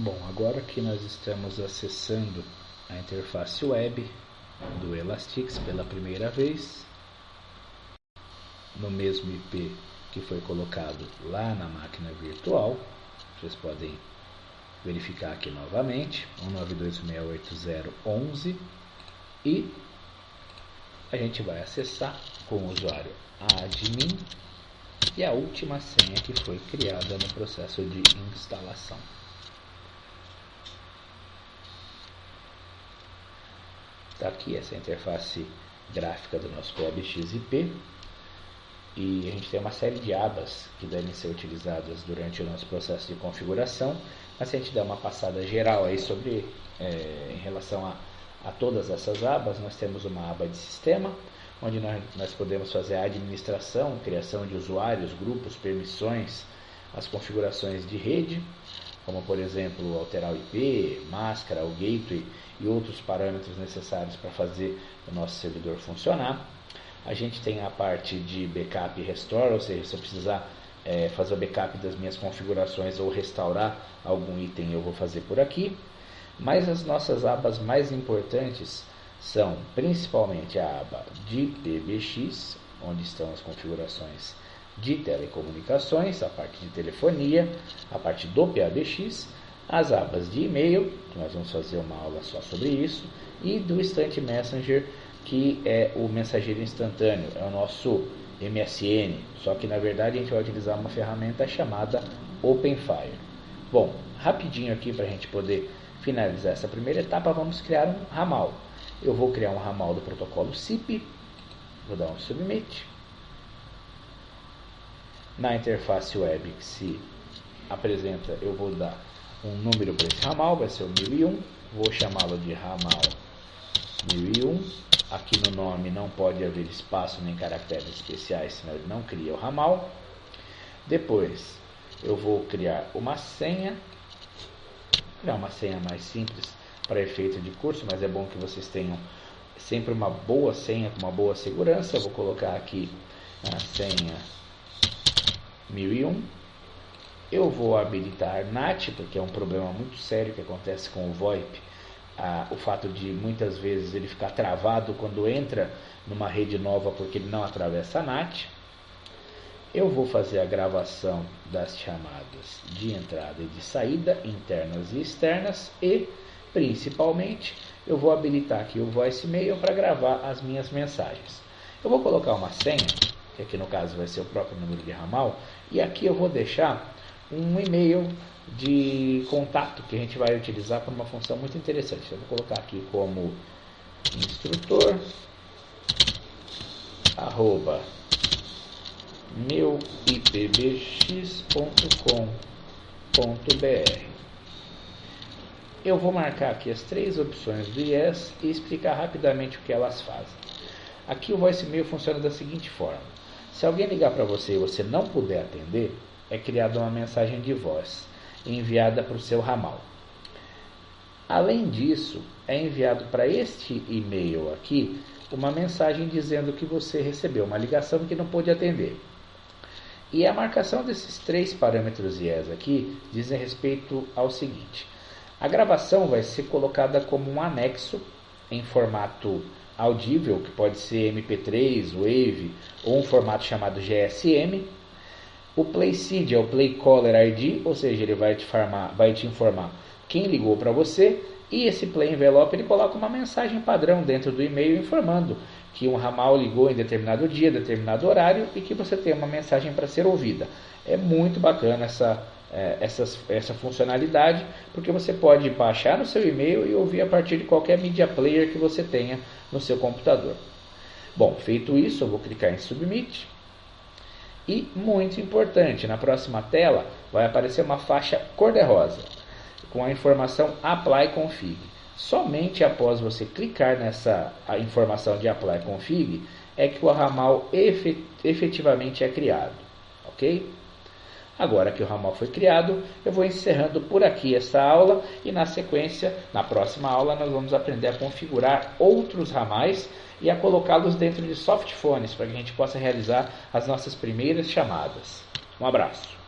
Bom, agora que nós estamos acessando a interface web do Elastix pela primeira vez, no mesmo IP que foi colocado lá na máquina virtual, vocês podem verificar aqui novamente, 192.168.0.11, e a gente vai acessar com o usuário admin e a última senha que foi criada no processo de instalação. Está aqui essa interface gráfica do nosso PBX-IP e a gente tem uma série de abas que devem ser utilizadas durante o nosso processo de configuração, mas se a gente der uma passada geral aí sobre em relação a todas essas abas, nós temos uma aba de sistema, onde nós podemos fazer a administração, criação de usuários, grupos, permissões, as configurações de rede, como por exemplo alterar o IP, máscara, o gateway e outros parâmetros necessários para fazer o nosso servidor funcionar. A gente tem a parte de backup e restore, ou seja, se eu precisar fazer o backup das minhas configurações ou restaurar algum item, eu vou fazer por aqui. Mas as nossas abas mais importantes são principalmente a aba de PBX, onde estão as configurações de telecomunicações, a parte de telefonia, a parte do PBX, as abas de e-mail, que nós vamos fazer uma aula só sobre isso, e do Instant Messenger, que é o mensageiro instantâneo, é o nosso MSN, só que na verdade a gente vai utilizar uma ferramenta chamada OpenFire. Bom, rapidinho aqui para a gente poder finalizar essa primeira etapa, vamos criar um ramal. Eu vou criar um ramal do protocolo SIP, vou dar um submit. Na interface web que se apresenta, eu vou dar um número para esse ramal, vai ser o 1001, vou chamá-lo de ramal 1001. Aqui no nome não pode haver espaço nem caracteres especiais, senão ele não cria o ramal. Depois eu vou criar uma senha, mais simples para efeito de curso, mas é bom que vocês tenham sempre uma boa senha com uma boa segurança. Eu vou colocar aqui a senha 1001. Eu vou habilitar NAT, porque é um problema muito sério que acontece com o VoIP. O fato de muitas vezes ele ficar travado quando entra numa rede nova porque ele não atravessa a NAT. Eu vou fazer a gravação das chamadas de entrada e de saída, internas e externas, e principalmente eu vou habilitar aqui o voicemail para gravar as minhas mensagens. Eu vou colocar uma senha, que aqui no caso vai ser o próprio número de ramal, e aqui eu vou deixar um e-mail de contato que a gente vai utilizar para uma função muito interessante. Eu vou colocar aqui como instrutor@meuipbx.com.br. Eu vou marcar aqui as três opções do IES e explicar rapidamente o que elas fazem. Aqui o voicemail funciona da seguinte forma: se alguém ligar para você e você não puder atender, é criada uma mensagem de voz enviada para o seu ramal. Além disso, é enviado para este e-mail aqui uma mensagem dizendo que você recebeu uma ligação que não pôde atender. E a marcação desses três parâmetros IES aqui dizem respeito ao seguinte: a gravação vai ser colocada como um anexo em formato audível, que pode ser MP3, Wave ou um formato chamado GSM. O PlaySeed é o Play Caller ID, ou seja, ele vai te informar quem ligou para você, e esse Play Envelope ele coloca uma mensagem padrão dentro do e-mail informando que um ramal ligou em determinado dia, determinado horário e que você tem uma mensagem para ser ouvida. É muito bacana essa funcionalidade, porque você pode baixar no seu e-mail e ouvir a partir de qualquer media player que você tenha no seu computador. Bom, feito isso, eu vou clicar em Submit. E, muito importante, na próxima tela vai aparecer uma faixa cor-de-rosa com a informação Apply Config. Somente após você clicar nessa informação de Apply Config é que o ramal efetivamente é criado, ok? Agora que o ramal foi criado, eu vou encerrando por aqui essa aula e na sequência, na próxima aula, nós vamos aprender a configurar outros ramais e a colocá-los dentro de softphones para que a gente possa realizar as nossas primeiras chamadas. Um abraço!